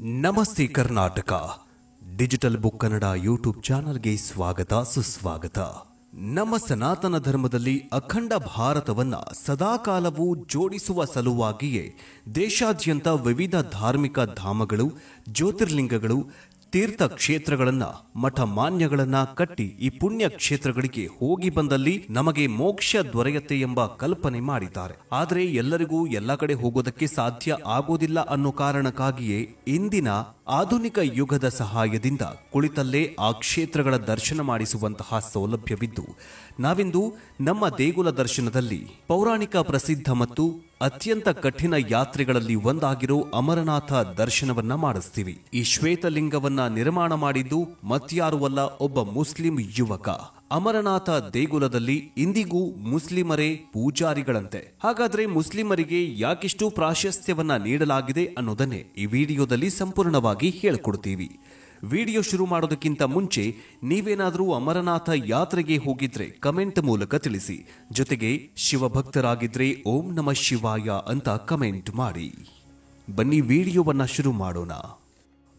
ನಮಸ್ತೆ Karnataka digital book Kannada YouTube ಚಾನೆಲ್ಗೆ ಸ್ವಾಗತ ಸುಸ್ವಾಗತ. ನಮ್ಮ ಸನಾತನ ಧರ್ಮದಲ್ಲಿ ಅಖಂಡ ಭಾರತವನ್ನ ಸದಾಕಾಲವೂ ಜೋಡಿಸುವ ಸಲುವಾಗಿಯೇ ದೇಶಾದ್ಯಂತ ವಿವಿಧ ಧಾರ್ಮಿಕ ಧಾಮಗಳು, ಜ್ಯೋತಿರ್ಲಿಂಗಗಳು, ತೀರ್ಥ ಕ್ಷೇತ್ರಗಳನ್ನ, ಮಠ ಮಾನ್ಯಗಳನ್ನ ಕಟ್ಟಿ ಈ ಪುಣ್ಯ ಕ್ಷೇತ್ರಗಳಿಗೆ ಹೋಗಿ ಬಂದಲ್ಲಿ ನಮಗೆ ಮೋಕ್ಷ ದೊರೆಯುತ್ತೆ ಎಂಬ ಕಲ್ಪನೆ ಮಾಡಿದ್ದಾರೆ. ಆದರೆ ಎಲ್ಲರಿಗೂ ಎಲ್ಲ ಕಡೆ ಹೋಗೋದಕ್ಕೆ ಸಾಧ್ಯ ಆಗೋದಿಲ್ಲ ಅನ್ನೋ ಕಾರಣಕ್ಕಾಗಿಯೇ ಇಂದಿನ ಆಧುನಿಕ ಯುಗದ ಸಹಾಯದಿಂದ ಕುಳಿತಲ್ಲೇ ಆ ಕ್ಷೇತ್ರಗಳ ದರ್ಶನ ಮಾಡಿಸುವಂತಹ ಸೌಲಭ್ಯವಿದ್ದು, ನಾವಿಂದು ನಮ್ಮ ದೇಗುಲ ದರ್ಶನದಲ್ಲಿ ಪೌರಾಣಿಕ ಪ್ರಸಿದ್ಧ ಮತ್ತು ಅತ್ಯಂತ ಕಠಿಣ ಯಾತ್ರೆಗಳಲ್ಲಿ ಒಂದಾಗಿರೋ ಅಮರನಾಥ ದರ್ಶನವನ್ನ ಮಾಡಿಸ್ತೀವಿ. ಈ ಶ್ವೇತಲಿಂಗವನ್ನ ನಿರ್ಮಾಣ ಮಾಡಿದ್ದು ಮತ್ಯಾರೂ ಅಲ್ಲ, ಒಬ್ಬ ಮುಸ್ಲಿಂ ಯುವಕ. ಅಮರನಾಥ ದೇಗುಲದಲ್ಲಿ ಇಂದಿಗೂ ಮುಸ್ಲಿಮರೇ ಪೂಜಾರಿಗಳಂತೆ. ಹಾಗಾದ್ರೆ ಮುಸ್ಲಿಮರಿಗೆ ಯಾಕಿಷ್ಟು ಪ್ರಾಶಸ್ತ್ಯವನ್ನ ನೀಡಲಾಗಿದೆ ಅನ್ನೋದನ್ನೇ ಈ ವಿಡಿಯೋದಲ್ಲಿ ಸಂಪೂರ್ಣವಾಗಿ ಹೇಳಿಕೊಡ್ತೀವಿ. ವಿಡಿಯೋ ಶುರು ಮಾಡೋದಕ್ಕಿಂತ ಮುಂಚೆ ನೀವೇನಾದರೂ ಅಮರನಾಥ ಯಾತ್ರೆಗೆ ಹೋಗಿದ್ರೆ ಕಮೆಂಟ್ ಮೂಲಕ ತಿಳಿಸಿ. ಜೊತೆಗೆ ಶಿವಭಕ್ತರಾಗಿದ್ರೆ ಓಂ ನಮಃ ಶಿವಾಯ ಅಂತ ಕಮೆಂಟ್ ಮಾಡಿ. ಬನ್ನಿ ವಿಡಿಯೋವನ್ನ ಶುರು ಮಾಡೋಣ.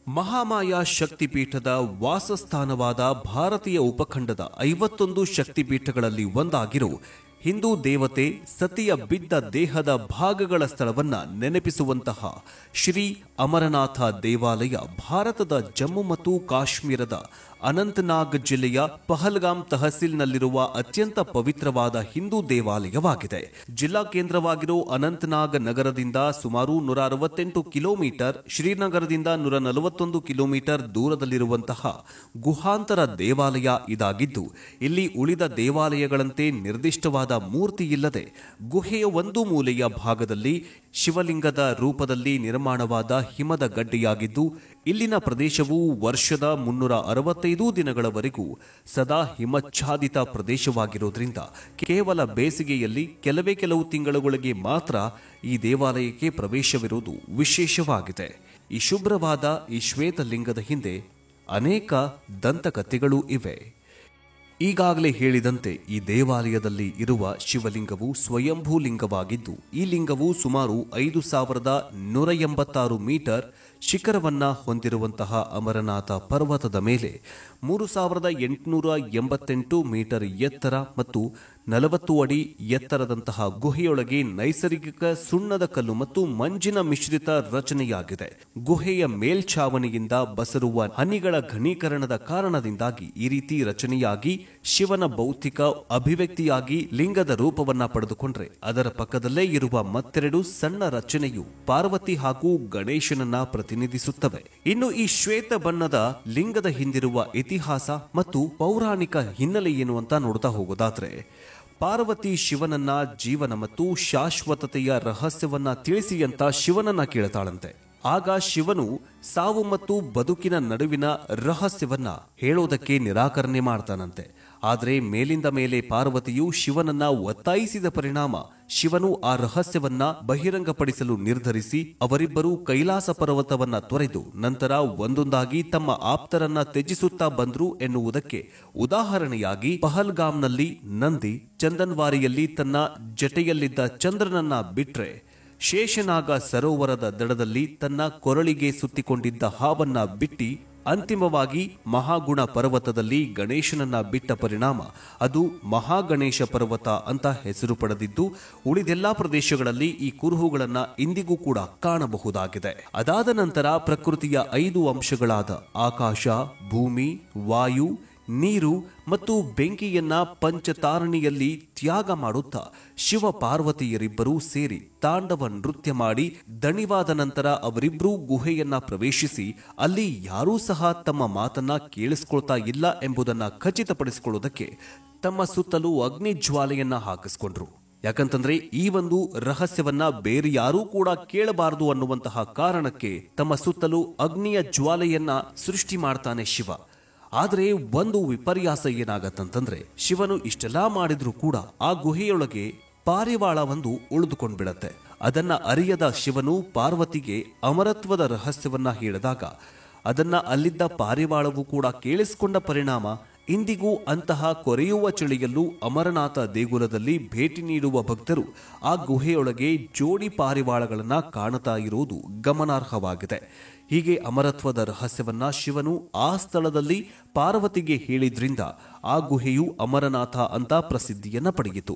ಮಹಾಮಾಯಾ ಶಕ್ತಿಪೀಠದ ವಾಸಸ್ಥಾನವಾದ ಭಾರತೀಯ ಉಪಖಂಡದ 51 ಶಕ್ತಿಪೀಠಗಳಲ್ಲಿ ಒಂದಾಗಿರೋ ಹಿಂದೂ ದೇವತೆ ಸತಿಯ ಬಿದ್ದ ದೇಹದ ಭಾಗಗಳ ಸ್ಥಳವನ್ನ ನೆನಪಿಸುವಂತಹ ಶ್ರೀ ಅಮರನಾಥ ದೇವಾಲಯ ಭಾರತದ ಜಮ್ಮು ಮತ್ತು ಕಾಶ್ಮೀರದ ಅನಂತನಾಗ್ ಜಿಲ್ಲೆಯ ಪಹಲ್ಗಾಮ್ ತಹಸೀಲ್ನಲ್ಲಿರುವ ಅತ್ಯಂತ ಪವಿತ್ರವಾದ ಹಿಂದೂ ದೇವಾಲಯವಾಗಿದೆ. ಜಿಲ್ಲಾ ಕೇಂದ್ರವಾಗಿರೋ ಅನಂತನಾಗ್ ನಗರದಿಂದ ಸುಮಾರು 168 ಕಿಲೋಮೀಟರ್, ಶ್ರೀನಗರದಿಂದ 141 ಕಿಲೋಮೀಟರ್ ದೂರದಲ್ಲಿರುವಂತಹ ಗುಹಾಂತರ ದೇವಾಲಯ ಇದಾಗಿದ್ದು, ಇಲ್ಲಿ ಉಳಿದ ದೇವಾಲಯಗಳಂತೆ ನಿರ್ದಿಷ್ಟವಾದ ಮೂರ್ತಿ ಇಲ್ಲದೆ ಗುಹೆಯ ಒಂದು ಮೂಲೆಯ ಭಾಗದಲ್ಲಿ ಶಿವಲಿಂಗದ ರೂಪದಲ್ಲಿ ನಿರ್ಮಾಣವಾದ ಹಿಮದ ಗಡ್ಡೆಯಾಗಿದ್ದು, ಇಲ್ಲಿನ ಪ್ರದೇಶವು ವರ್ಷದ 365 ದಿನಗಳವರೆಗೂ ಸದಾ ಹಿಮಚ್ಛಾದಿತ ಪ್ರದೇಶವಾಗಿರೋದ್ರಿಂದ ಕೇವಲ ಬೇಸಿಗೆಯಲ್ಲಿ ಕೆಲವು ತಿಂಗಳುಗಳಿಗೆ ಮಾತ್ರ ಈ ದೇವಾಲಯಕ್ಕೆ ಪ್ರವೇಶವಿರುವುದು ವಿಶೇಷವಾಗಿದೆ. ಈ ಶುಭ್ರವಾದ ಈ ಶ್ವೇತಲಿಂಗದ ಹಿಂದೆ ಅನೇಕ ದಂತಕಥೆಗಳೂ ಇವೆ. ಈಗಾಗಲೇ ಹೇಳಿದಂತೆ ಈ ದೇವಾಲಯದಲ್ಲಿ ಇರುವ ಶಿವಲಿಂಗವು ಸ್ವಯಂಭೂ ಲಿಂಗವಾಗಿದ್ದು, ಈ ಲಿಂಗವು ಸುಮಾರು 5186 ಮೀಟರ್ ಶಿಖರವನ್ನ ಹೊಂದಿರುವಂತಹ ಅಮರನಾಥ ಪರ್ವತದ ಮೇಲೆ 3888 ಮೀಟರ್ ಎತ್ತರ ಮತ್ತು 40 ಅಡಿ ಎತ್ತರದಂತಹ ಗುಹೆಯೊಳಗೆ ನೈಸರ್ಗಿಕ ಸುಣ್ಣದ ಕಲ್ಲು ಮತ್ತು ಮಂಜಿನ ಮಿಶ್ರಿತ ರಚನೆಯಾಗಿದೆ. ಗುಹೆಯ ಮೇಲ್ಛಾವಣಿಯಿಂದ ಬಸರುವ ಹನಿಗಳ ಘನೀಕರಣದ ಕಾರಣದಿಂದಾಗಿ ಈ ರೀತಿ ರಚನೆಯಾಗಿ ಶಿವನ ಭೌತಿಕ ಅಭಿವ್ಯಕ್ತಿಯಾಗಿ ಲಿಂಗದ ರೂಪವನ್ನ ಪಡೆದುಕೊಂಡ್ರೆ, ಅದರ ಪಕ್ಕದಲ್ಲೇ ಇರುವ ಮತ್ತೆರಡು ಸಣ್ಣ ರಚನೆಯು ಪಾರ್ವತಿ ಹಾಗೂ ಗಣೇಶನನ್ನ ಪ್ರತಿನಿಧಿಸುತ್ತವೆ. ಇನ್ನು ಈ ಶ್ವೇತ ಬಣ್ಣದ ಲಿಂಗದ ಹಿಂದಿರುವ ಇತಿಹಾಸ ಮತ್ತು ಪೌರಾಣಿಕ ಹಿನ್ನೆಲೆ ಏನು ಅಂತ ನೋಡ್ತಾ ಹೋಗೋದಾದ್ರೆ, ಪಾರ್ವತಿ ಶಿವನನ್ನ ಜೀವನ ಮತ್ತು ಶಾಶ್ವತತೆಯ ರಹಸ್ಯವನ್ನ ತಿಳಿಸಿ ಅಂತ ಶಿವನನ್ನ ಕೇಳ್ತಾಳಂತೆ. ಆಗ ಶಿವನು ಸಾವು ಮತ್ತು ಬದುಕಿನ ನಡುವಿನ ರಹಸ್ಯವನ್ನ ಹೇಳೋದಕ್ಕೆ ನಿರಾಕರಣೆ ಮಾಡ್ತಾನಂತೆ. ಆದರೆ ಮೇಲಿಂದ ಮೇಲೆ ಪಾರ್ವತಿಯು ಶಿವನನ್ನ ಒತ್ತಾಯಿಸಿದ ಪರಿಣಾಮ ಶಿವನು ಆ ರಹಸ್ಯವನ್ನ ಬಹಿರಂಗಪಡಿಸಲು ನಿರ್ಧರಿಸಿ ಅವರಿಬ್ಬರೂ ಕೈಲಾಸ ಪರ್ವತವನ್ನ ತೊರೆದು ನಂತರ ಒಂದೊಂದಾಗಿ ತಮ್ಮ ಆಪ್ತರನ್ನ ತ್ಯಜಿಸುತ್ತಾ ಬಂದ್ರು ಎನ್ನುವುದಕ್ಕೆ ಉದಾಹರಣೆಯಾಗಿ ಪಹಲ್ಗಾಮ್ನಲ್ಲಿ ನಂದಿ ಚಂದನ್ವಾರಿಯಲ್ಲಿ ತನ್ನ ಜಟೆಯಲ್ಲಿದ್ದ ಚಂದ್ರನನ್ನ ಬಿಟ್ರೆ, ಶೇಷನಾಗ ಸರೋವರದ ದಡದಲ್ಲಿ ತನ್ನ ಕೊರಳಿಗೆ ಸುತ್ತಿಕೊಂಡಿದ್ದ ಹಾವನ್ನ ಬಿಟ್ಟಿ, ಅಂತಿಮವಾಗಿ ಮಹಾಗುಣ ಪರ್ವತದಲ್ಲಿ ಗಣೇಶನನ್ನ ಬಿಟ್ಟ ಪರಿಣಾಮ ಅದು ಮಹಾಗಣೇಶ ಪರ್ವತ ಅಂತ ಹೆಸರು ಪಡೆದಿದ್ದು, ಉಳಿದೆಲ್ಲಾ ಪ್ರದೇಶಗಳಲ್ಲಿ ಈ ಕುರುಹುಗಳನ್ನ ಇಂದಿಗೂ ಕೂಡ ಕಾಣಬಹುದಾಗಿದೆ. ಅದಾದ ನಂತರ ಪ್ರಕೃತಿಯ 5 ಅಂಶಗಳಾದ ಆಕಾಶ, ಭೂಮಿ, ವಾಯು, ನೀರು ಮತ್ತು ಬೆಂಕಿಯನ್ನ ಪಂಚತಾರಣಿಯಲ್ಲಿ ತ್ಯಾಗ ಮಾಡುತ್ತಾ ಶಿವ ಪಾರ್ವತಿಯರಿಬ್ಬರೂ ಸೇರಿ ತಾಂಡವ ನೃತ್ಯ ಮಾಡಿ ದಣಿವಾದ ನಂತರ ಅವರಿಬ್ಬರೂ ಗುಹೆಯನ್ನ ಪ್ರವೇಶಿಸಿ ಅಲ್ಲಿ ಯಾರೂ ಸಹ ತಮ್ಮ ಮಾತನ್ನ ಕೇಳಿಸ್ಕೊಳ್ತಾ ಇಲ್ಲ ಎಂಬುದನ್ನ ಖಚಿತಪಡಿಸಿಕೊಳ್ಳುವುದಕ್ಕೆ ತಮ್ಮ ಸುತ್ತಲೂ ಅಗ್ನಿ ಜ್ವಾಲೆಯನ್ನ ಹಾಕಿಸ್ಕೊಂಡ್ರು. ಯಾಕಂತಂದ್ರೆ ಈ ಒಂದು ರಹಸ್ಯವನ್ನ ಬೇರೆ ಯಾರೂ ಕೂಡ ಕೇಳಬಾರದು ಅನ್ನುವಂತಹ ಕಾರಣಕ್ಕೆ ತಮ್ಮ ಸುತ್ತಲೂ ಅಗ್ನಿಯ ಜ್ವಾಲೆಯನ್ನ ಸೃಷ್ಟಿ ಮಾಡ್ತಾನೆ ಶಿವ. ಆದರೆ ಒಂದು ವಿಪರ್ಯಾಸ ಏನಾಗತ್ತಂತಂದ್ರೆ, ಶಿವನು ಇಷ್ಟೆಲ್ಲಾ ಮಾಡಿದ್ರೂ ಕೂಡ ಆ ಗುಹೆಯೊಳಗೆ ಪಾರಿವಾಳ ಒಂದು ಉಳಿದುಕೊಂಡ್ಬಿಡತ್ತೆ. ಅದನ್ನ ಅರಿಯದ ಶಿವನು ಪಾರ್ವತಿಗೆ ಅಮರತ್ವದ ರಹಸ್ಯವನ್ನ ಹೇಳಿದಾಗ ಅದನ್ನ ಅಲ್ಲಿದ್ದ ಪಾರಿವಾಳವು ಕೂಡ ಕೇಳಿಸಿಕೊಂಡ ಪರಿಣಾಮ ಇಂದಿಗೂ ಅಂತಹ ಕೊರೆಯುವ ಚಳಿಯಲ್ಲೂ ಅಮರನಾಥ ದೇಗುಲದಲ್ಲಿ ಭೇಟಿ ನೀಡುವ ಭಕ್ತರು ಆ ಗುಹೆಯೊಳಗೆ ಜೋಡಿ ಪಾರಿವಾಳಗಳನ್ನ ಕಾಣುತ್ತಾ ಇರುವುದು ಗಮನಾರ್ಹವಾಗಿದೆ. ಹೀಗೆ ಅಮರತ್ವದ ರಹಸ್ಯವನ್ನ ಶಿವನು ಆ ಸ್ಥಳದಲ್ಲಿ ಪಾರ್ವತಿಗೆ ಹೇಳಿದ್ರಿಂದ ಆ ಗುಹೆಯು ಅಮರನಾಥ ಅಂತ ಪ್ರಸಿದ್ಧಿಯನ್ನ ಪಡೆಯಿತು.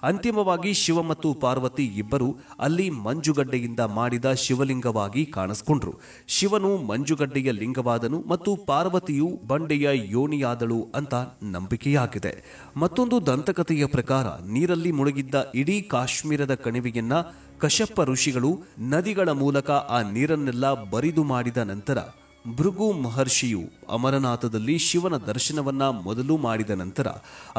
ಅಂತಿಮವಾಗಿ ಶಿವ ಮತ್ತು ಪಾರ್ವತಿ ಇಬ್ಬರು ಅಲ್ಲಿ ಮಂಜುಗಡ್ಡೆಯಿಂದ ಮಾಡಿದ ಶಿವಲಿಂಗವಾಗಿ ಕಾಣಿಸಿಕೊಂಡ್ರು. ಶಿವನು ಮಂಜುಗಡ್ಡೆಯ ಲಿಂಗವಾದನು ಮತ್ತು ಪಾರ್ವತಿಯು ಬಂಡೆಯ ಯೋನಿಯಾದಳು ಅಂತ ನಂಬಿಕೆಯಾಗಿದೆ. ಮತ್ತೊಂದು ದಂತಕಥೆಯ ಪ್ರಕಾರ ನೀರಲ್ಲಿ ಮುಳುಗಿದ್ದ ಇಡೀ ಕಾಶ್ಮೀರದ ಕಣಿವೆಯನ್ನ ಕಶ್ಯಪ ಋಷಿಗಳು ನದಿಗಳ ಮೂಲಕ ಆ ನೀರನ್ನೆಲ್ಲ ಬರಿದು ಮಾಡಿದ ನಂತರ ಭೃಗು ಮಹರ್ಷಿಯು ಅಮರನಾಥದಲ್ಲಿ ಶಿವನ ದರ್ಶನವನ್ನ ಮೊದಲು ಮಾಡಿದ ನಂತರ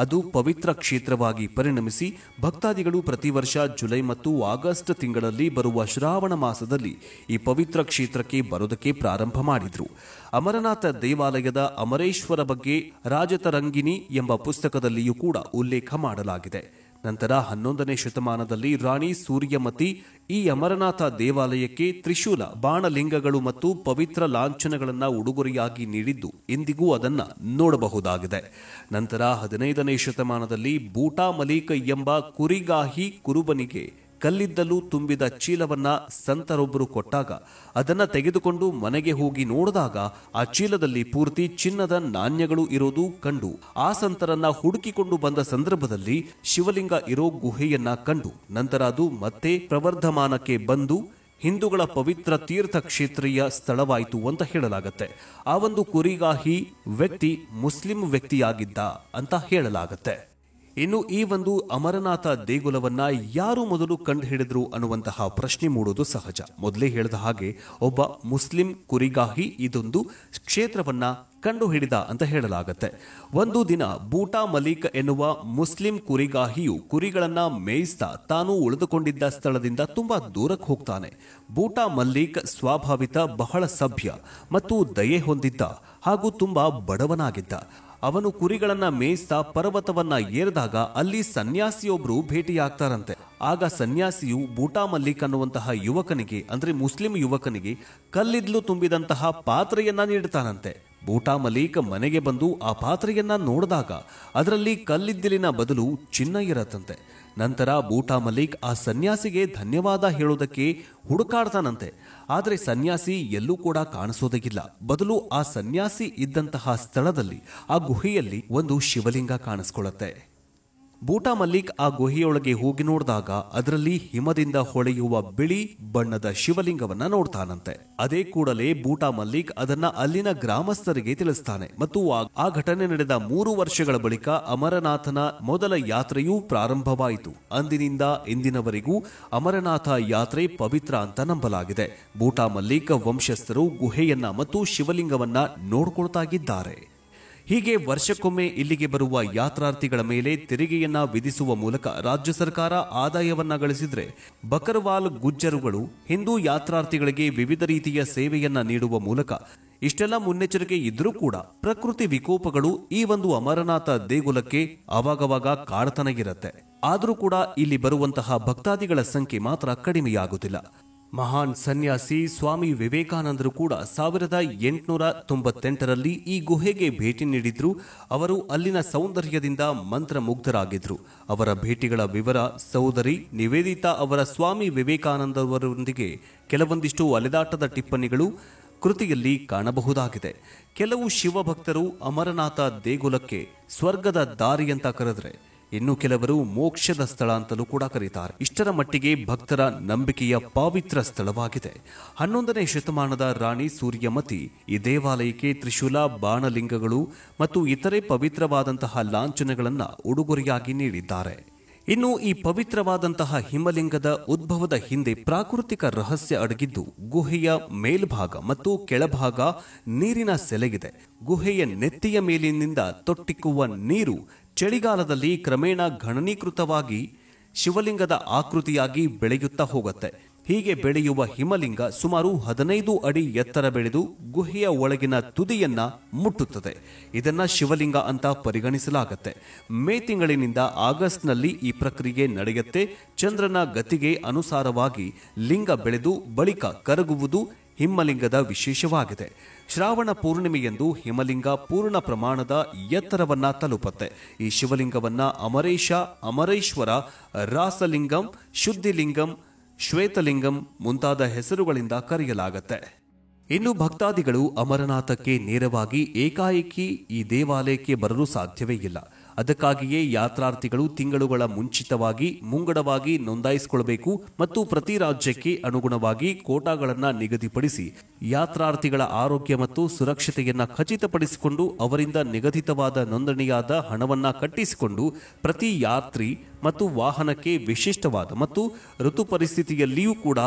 ಅದು ಪವಿತ್ರ ಕ್ಷೇತ್ರವಾಗಿ ಪರಿಣಮಿಸಿ ಭಕ್ತಾದಿಗಳು ಪ್ರತಿ ವರ್ಷ ಜುಲೈ ಮತ್ತು ಆಗಸ್ಟ್ ತಿಂಗಳಲ್ಲಿ ಬರುವ ಶ್ರಾವಣ ಮಾಸದಲ್ಲಿ ಈ ಪವಿತ್ರ ಕ್ಷೇತ್ರಕ್ಕೆ ಬರೋದಕ್ಕೆ ಪ್ರಾರಂಭ ಮಾಡಿದ್ರು. ಅಮರನಾಥ ದೇವಾಲಯದ ಅಮರೇಶ್ವರ ಬಗ್ಗೆ ರಾಜತರಂಗಿಣಿ ಎಂಬ ಪುಸ್ತಕದಲ್ಲಿಯೂ ಕೂಡ ಉಲ್ಲೇಖ ಮಾಡಲಾಗಿದೆ. ನಂತರ 11ನೇ ಶತಮಾನದಲ್ಲಿ ರಾಣಿ ಸೂರ್ಯಮತಿ ಈ ಅಮರನಾಥ ದೇವಾಲಯಕ್ಕೆ ತ್ರಿಶೂಲ, ಬಾಣಲಿಂಗಗಳು ಮತ್ತು ಪವಿತ್ರ ಲಾಂಛನಗಳನ್ನು ಉಡುಗೊರೆಯಾಗಿ ನೀಡಿದ್ದು ಇಂದಿಗೂ ಅದನ್ನ ನೋಡಬಹುದಾಗಿದೆ. ನಂತರ 15ನೇ ಶತಮಾನದಲ್ಲಿ ಬೂಟಾ ಮಲೀಕ್ ಎಂಬ ಕುರಿಗಾಹಿ ಕುರುಬನಿಗೆ ಕಲ್ಲಿದ್ದಲು ತುಂಬಿದ ಚೀಲವನ್ನ ಸಂತರೊಬ್ಬರು ಕೊಟ್ಟಾಗ ಅದನ್ನ ತೆಗೆದುಕೊಂಡು ಮನೆಗೆ ಹೋಗಿ ನೋಡಿದಾಗ ಆ ಚೀಲದಲ್ಲಿ ಪೂರ್ತಿ ಚಿನ್ನದ ನಾಣ್ಯಗಳು ಇರೋದು ಕಂಡು ಆ ಸಂತರನ್ನ ಹುಡುಕಿಕೊಂಡು ಬಂದ ಸಂದರ್ಭದಲ್ಲಿ ಶಿವಲಿಂಗ ಇರೋ ಗುಹೆಯನ್ನ ಕಂಡು ನಂತರ ಅದು ಮತ್ತೆ ಪ್ರವರ್ಧಮಾನಕ್ಕೆ ಬಂದು ಹಿಂದೂಗಳ ಪವಿತ್ರ ತೀರ್ಥ ಕ್ಷೇತ್ರೀಯ ಸ್ಥಳವಾಯಿತು ಅಂತ ಹೇಳಲಾಗತ್ತೆ. ಆ ಒಂದು ಕುರಿಗಾಹಿ ವ್ಯಕ್ತಿ ಮುಸ್ಲಿಂ ವ್ಯಕ್ತಿಯಾಗಿದ್ದ ಅಂತ ಹೇಳಲಾಗತ್ತೆ. ಇನ್ನು ಈ ಒಂದು ಅಮರನಾಥ ದೇಗುಲವನ್ನ ಯಾರು ಮೊದಲು ಕಂಡು ಹಿಡಿದ್ರು ಅನ್ನುವಂತಹ ಪ್ರಶ್ನೆ ಮೂಡುವುದು ಸಹಜ. ಮೊದಲೇ ಹೇಳಿದ ಹಾಗೆ ಒಬ್ಬ ಮುಸ್ಲಿಂ ಕುರಿಗಾಹಿ ಇದೊಂದು ಕ್ಷೇತ್ರವನ್ನ ಕಂಡು ಹಿಡಿದ ಅಂತ ಹೇಳಲಾಗತ್ತೆ. ಒಂದು ದಿನ ಬೂಟಾ ಮಲೀಕ್ ಎನ್ನುವ ಮುಸ್ಲಿಂ ಕುರಿಗಾಹಿಯು ಕುರಿಗಳನ್ನ ಮೇಯಿಸ್ತಾ ತಾನು ಉಳಿದುಕೊಂಡಿದ್ದ ಸ್ಥಳದಿಂದ ತುಂಬಾ ದೂರಕ್ಕೆ ಹೋಗ್ತಾನೆ. ಬೂಟಾ ಮಲೀಕ್ ಸ್ವಾಭಾವಿಕ ಬಹಳ ಸಭ್ಯ ಮತ್ತು ದಯೆ ಹೊಂದಿದ್ದ ಹಾಗೂ ತುಂಬಾ ಬಡವನಾಗಿದ್ದ. ಅವನು ಕುರಿಗಳನ್ನ ಮೇಯಿಸ್ತಾ ಪರ್ವತವನ್ನ ಏರಿದಾಗ ಅಲ್ಲಿ ಸನ್ಯಾಸಿಯೊಬ್ರು ಭೇಟಿಯಾಗ್ತಾರಂತೆ. ಆಗ ಸನ್ಯಾಸಿಯು ಬೂಟಾ ಮಲ್ಲಿಕ್ ಅನ್ನುವಂತಹ ಯುವಕನಿಗೆ ಅಂದ್ರೆ ಮುಸ್ಲಿಂ ಯುವಕನಿಗೆ ಕಲ್ಲಿದ್ಲು ತುಂಬಿದಂತಹ ಪಾತ್ರೆಯನ್ನ ನೀಡುತ್ತಾನಂತೆ. ಬೂಟಾ ಮಲೀಕ್ ಮನೆಗೆ ಬಂದು ಆ ಪಾತ್ರೆಯನ್ನ ನೋಡಿದಾಗ ಅದರಲ್ಲಿ ಕಲ್ಲಿದ್ದಿಲಿನ ಬದಲು ಚಿನ್ನ ಇರತ್ತಂತೆ. ನಂತರ ಬೂಟಾ ಮಲೀಕ್ ಆ ಸನ್ಯಾಸಿಗೆ ಧನ್ಯವಾದ ಹೇಳೋದಕ್ಕೆ ಹುಡುಕಾಡ್ತಾನಂತೆ. ಆದರೆ ಸನ್ಯಾಸಿ ಎಲ್ಲೂ ಕೂಡ ಕಾಣಿಸೋದಕ್ಕಿಲ್ಲ. ಬದಲು ಆ ಸನ್ಯಾಸಿ ಇದ್ದಂತಹ ಸ್ಥಳದಲ್ಲಿ ಆ ಗುಹೆಯಲ್ಲಿ ಒಂದು ಶಿವಲಿಂಗ ಕಾಣಿಸ್ಕೊಳ್ಳುತ್ತೆ. ಬೂಟಾ ಮಲ್ಲಿಕ್ ಆ ಗುಹೆಯೊಳಗೆ ಹೋಗಿ ನೋಡಿದಾಗ ಅದರಲ್ಲಿ ಹಿಮದಿಂದ ಹೊಳೆಯುವ ಬಿಳಿ ಬಣ್ಣದ ಶಿವಲಿಂಗವನ್ನ ನೋಡ್ತಾನಂತೆ. ಅದೇ ಕೂಡಲೇ ಬೂಟಾ ಮಲ್ಲಿಕ್ ಅದನ್ನ ಅಲ್ಲಿನ ಗ್ರಾಮಸ್ಥರಿಗೆ ತಿಳಿಸ್ತಾನೆ ಮತ್ತು ಆ ಘಟನೆ ನಡೆದ 3 ವರ್ಷಗಳ ಬಳಿಕ ಅಮರನಾಥನ ಮೊದಲ ಯಾತ್ರೆಯೂ ಪ್ರಾರಂಭವಾಯಿತು. ಅಂದಿನಿಂದ ಇಂದಿನವರೆಗೂ ಅಮರನಾಥ ಯಾತ್ರೆ ಪವಿತ್ರ ಅಂತ ನಂಬಲಾಗಿದೆ. ಬೂಟಾ ಮಲ್ಲಿಕ್ ವಂಶಸ್ಥರು ಗುಹೆಯನ್ನ ಮತ್ತು ಶಿವಲಿಂಗವನ್ನ ನೋಡ್ಕೊಳ್ತಾಗಿದ್ದಾರೆ. ಹೀಗೆ ವರ್ಷಕ್ಕೊಮ್ಮೆ ಇಲ್ಲಿಗೆ ಬರುವ ಯಾತ್ರಾರ್ಥಿಗಳ ಮೇಲೆ ತೆರಿಗೆಯನ್ನ ವಿಧಿಸುವ ಮೂಲಕ ರಾಜ್ಯ ಸರ್ಕಾರ ಆದಾಯವನ್ನ ಗಳಿಸಿದ್ರೆ, ಬಕರ್ವಾಲ್ ಗುಜ್ಜರುಗಳು ಹಿಂದೂ ಯಾತ್ರಾರ್ಥಿಗಳಿಗೆ ವಿವಿಧ ರೀತಿಯ ಸೇವೆಯನ್ನ ನೀಡುವ ಮೂಲಕ ಇಷ್ಟೆಲ್ಲ ಮುನ್ನೆಚ್ಚರಿಕೆ ಇದ್ರೂ ಕೂಡ ಪ್ರಕೃತಿ ವಿಕೋಪಗಳು ಈ ಒಂದು ಅಮರನಾಥ ದೇಗುಲಕ್ಕೆ ಅವಾಗವಾಗ ಕಾಡ್ತನಗಿರುತ್ತೆ. ಆದ್ರೂ ಕೂಡ ಇಲ್ಲಿ ಬರುವಂತಹ ಭಕ್ತಾದಿಗಳ ಸಂಖ್ಯೆ ಮಾತ್ರ ಕಡಿಮೆಯಾಗುತ್ತಿಲ್ಲ. ಮಹಾನ್ ಸನ್ಯಾಸಿ ಸ್ವಾಮಿ ವಿವೇಕಾನಂದರು ಕೂಡ 1898ರಲ್ಲಿ ಈ ಗುಹೆಗೆ ಭೇಟಿ ನೀಡಿದ್ರು. ಅವರು ಅಲ್ಲಿನ ಸೌಂದರ್ಯದಿಂದ ಮಂತ್ರಮುಗ್ಧರಾಗಿದ್ರು. ಅವರ ಭೇಟಿಗಳ ವಿವರ ಸಹೋದರಿ ನಿವೇದಿತಾ ಅವರ ಸ್ವಾಮಿ ವಿವೇಕಾನಂದರವರೊಂದಿಗೆ ಕೆಲವೊಂದಿಷ್ಟು ಅಲೆದಾಟದ ಟಿಪ್ಪಣಿಗಳು ಕೃತಿಯಲ್ಲಿ ಕಾಣಬಹುದಾಗಿದೆ. ಕೆಲವು ಶಿವಭಕ್ತರು ಅಮರನಾಥ ದೇಗುಲಕ್ಕೆ ಸ್ವರ್ಗದ ದಾರಿ ಅಂತ ಕರೆದ್ರೆ, ಇನ್ನು ಕೆಲವರು ಮೋಕ್ಷದ ಸ್ಥಳ ಅಂತಲೂ ಕೂಡ ಕರೀತಾರೆ. ಇಷ್ಟರ ಮಟ್ಟಿಗೆ ಭಕ್ತರ ನಂಬಿಕೆಯ ಪವಿತ್ರ ಸ್ಥಳವಾಗಿದೆ. 11ನೇ ಶತಮಾನದ ರಾಣಿ ಸೂರ್ಯಮತಿ ಈ ದೇವಾಲಯಕ್ಕೆ ತ್ರಿಶೂಲ, ಬಾಣಲಿಂಗಗಳು ಮತ್ತು ಇತರೆ ಪವಿತ್ರವಾದಂತಹ ಲಾಂಛನಗಳನ್ನ ಉಡುಗೊರೆಯಾಗಿ ನೀಡಿದ್ದಾರೆ. ಇನ್ನು ಈ ಪವಿತ್ರವಾದಂತಹ ಹಿಮಲಿಂಗದ ಉದ್ಭವದ ಹಿಂದೆ ಪ್ರಾಕೃತಿಕ ರಹಸ್ಯ ಅಡಗಿದ್ದು ಗುಹೆಯ ಮೇಲ್ಭಾಗ ಮತ್ತು ಕೆಳಭಾಗ ನೀರಿನ ಸೆಲೆಗಿದೆ. ಗುಹೆಯ ನೆತ್ತಿಯ ಮೇಲಿನಿಂದ ತೊಟ್ಟಿಕ್ಕುವ ನೀರು ಚಳಿಗಾಲದಲ್ಲಿ ಕ್ರಮೇಣ ಘನೀಕೃತವಾಗಿ ಶಿವಲಿಂಗದ ಆಕೃತಿಯಾಗಿ ಬೆಳೆಯುತ್ತಾ ಹೋಗುತ್ತೆ. ಹೀಗೆ ಬೆಳೆಯುವ ಹಿಮಲಿಂಗ ಸುಮಾರು 15 ಅಡಿ ಎತ್ತರ ಬೆಳೆದು ಗುಹೆಯ ಒಳಗಿನ ತುದಿಯನ್ನ ಮುಟ್ಟುತ್ತದೆ. ಇದನ್ನ ಶಿವಲಿಂಗ ಅಂತ ಪರಿಗಣಿಸಲಾಗುತ್ತೆ. ಮೇ ತಿಂಗಳಿನಿಂದ ಆಗಸ್ಟ್ನಲ್ಲಿ ಈ ಪ್ರಕ್ರಿಯೆ ನಡೆಯುತ್ತೆ. ಚಂದ್ರನ ಗತಿಗೆ ಅನುಸಾರವಾಗಿ ಲಿಂಗ ಬೆಳೆದು ಬಳಿಕ ಕರಗುವುದು ಹಿಮಲಿಂಗದ ವಿಶೇಷವಾಗಿದೆ. ಶ್ರಾವಣ ಪೂರ್ಣಿಮೆಯಂದು ಹಿಮಲಿಂಗ ಪೂರ್ಣ ಪ್ರಮಾಣದ ಎತ್ತರವನ್ನ ತಲುಪುತ್ತೆ. ಈ ಶಿವಲಿಂಗವನ್ನ ಅಮರೇಶ, ಅಮರೇಶ್ವರ, ರಾಸಲಿಂಗಂ, ಶುದ್ಧಿಲಿಂಗಂ, ಶ್ವೇತಲಿಂಗಂ ಮುಂತಾದ ಹೆಸರುಗಳಿಂದ ಕರೆಯಲಾಗುತ್ತೆ. ಇನ್ನು ಭಕ್ತಾದಿಗಳು ಅಮರನಾಥಕ್ಕೆ ನೇರವಾಗಿ ಏಕಾಏಕಿ ಈ ದೇವಾಲಯಕ್ಕೆ ಬರಲು ಸಾಧ್ಯವೇ ಇಲ್ಲ. ಅದಕ್ಕಾಗಿಯೇ ಯಾತ್ರಾರ್ಥಿಗಳು ತಿಂಗಳುಗಳ ಮುಂಚಿತವಾಗಿ ಮುಂಗಡವಾಗಿ ನೋಂದಾಯಿಸಿಕೊಳ್ಳಬೇಕು ಮತ್ತು ಪ್ರತಿ ರಾಜ್ಯಕ್ಕೆ ಅನುಗುಣವಾಗಿ ಕೋಟಾಗಳನ್ನು ನಿಗದಿಪಡಿಸಿ ಯಾತ್ರಾರ್ಥಿಗಳ ಆರೋಗ್ಯ ಮತ್ತು ಸುರಕ್ಷತೆಯನ್ನ ಖಚಿತಪಡಿಸಿಕೊಂಡು ಅವರಿಂದ ನಿಗದಿತವಾದ ನೋಂದಣಿಯಾದ ಹಣವನ್ನ ಕಟ್ಟಿಸಿಕೊಂಡು ಪ್ರತಿ ಯಾತ್ರಿ ಮತ್ತು ವಾಹನಕ್ಕೆ ವಿಶಿಷ್ಟವಾದ ಮತ್ತು ಋತು ಪರಿಸ್ಥಿತಿಯಲ್ಲಿಯೂ ಕೂಡ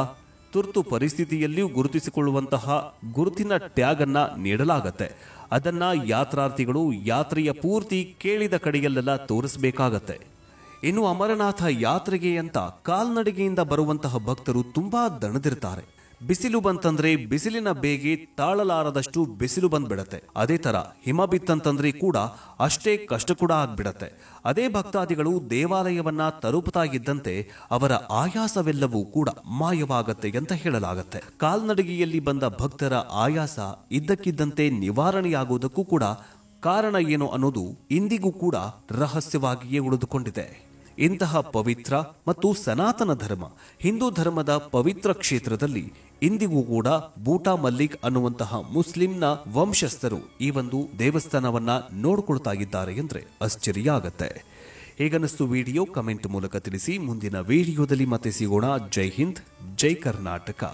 ತುರ್ತು ಪರಿಸ್ಥಿತಿಯಲ್ಲಿಯೂ ಗುರುತಿಸಿಕೊಳ್ಳುವಂತಹ ಗುರುತಿನ ಟ್ಯಾಗ್ ಅನ್ನ ನೀಡಲಾಗುತ್ತೆ. ಅದನ್ನ ಯಾತ್ರಾರ್ಥಿಗಳು ಯಾತ್ರೆಯ ಪೂರ್ತಿ ಕೇಳಿದ ಕಡೆಯಲ್ಲೆಲ್ಲ ತೋರಿಸಬೇಕಾಗತ್ತೆ. ಇನ್ನು ಅಮರನಾಥ ಯಾತ್ರೆಗೆ ಅಂತ ಕಾಲ್ನಡಿಗೆಯಿಂದ ಬರುವಂತಹ ಭಕ್ತರು ತುಂಬಾ ದಣದಿರ್ತಾರೆ. ಬಿಸಿಲು ಬಂತಂದ್ರೆ ಬಿಸಿಲಿನ ಬೇಗೆ ತಾಳಲಾರದಷ್ಟು ಬಿಸಿಲು ಬಂದ್ಬಿಡತ್ತೆ. ಅದೇ ತರ ಹಿಮ ಬಿತ್ತಂತಂದ್ರೆ ಕೂಡ ಅಷ್ಟೇ ಕಷ್ಟ ಕೂಡ ಆಗ್ಬಿಡತ್ತೆ. ಅದೇ ಭಕ್ತಾದಿಗಳು ದೇವಾಲಯವನ್ನ ತಲುಪುತ್ತಾ ಇದ್ದಂತೆ ಅವರ ಆಯಾಸವೆಲ್ಲವೂ ಕೂಡ ಮಾಯವಾಗತ್ತೆ ಅಂತ ಹೇಳಲಾಗತ್ತೆ. ಕಾಲ್ನಡಿಗೆಯಲ್ಲಿ ಬಂದ ಭಕ್ತರ ಆಯಾಸ ಇದ್ದಕ್ಕಿದ್ದಂತೆ ನಿವಾರಣೆಯಾಗುವುದಕ್ಕೂ ಕೂಡ ಕಾರಣ ಏನು ಅನ್ನೋದು ಇಂದಿಗೂ ಕೂಡ ರಹಸ್ಯವಾಗಿಯೇ ಉಳಿದುಕೊಂಡಿದೆ. ಇಂತಹ ಪವಿತ್ರ ಮತ್ತು ಸನಾತನ ಧರ್ಮ ಹಿಂದೂ ಧರ್ಮದ ಪವಿತ್ರ ಕ್ಷೇತ್ರದಲ್ಲಿ ಇಂದಿಗೂ ಕೂಡ ಬೂಟಾ ಮಲ್ಲಿಕ್ ಅನ್ನುವಂತಹ ಮುಸ್ಲಿಂನ ವಂಶಸ್ಥರು ಈ ಒಂದು ದೇವಸ್ಥಾನವನ್ನ ನೋಡ್ಕೊಳ್ತಾ ಇದ್ದಾರೆ ಅಂದ್ರೆ ಆಶ್ಚರ್ಯ ಆಗತ್ತೆ. ಹೇಗನ್ನಿಸ್ತು ವಿಡಿಯೋ ಕಮೆಂಟ್ ಮೂಲಕ ತಿಳಿಸಿ. ಮುಂದಿನ ವಿಡಿಯೋದಲ್ಲಿ ಮತ್ತೆ ಸಿಗೋಣ. ಜೈ ಹಿಂದ್, ಜೈ ಕರ್ನಾಟಕ.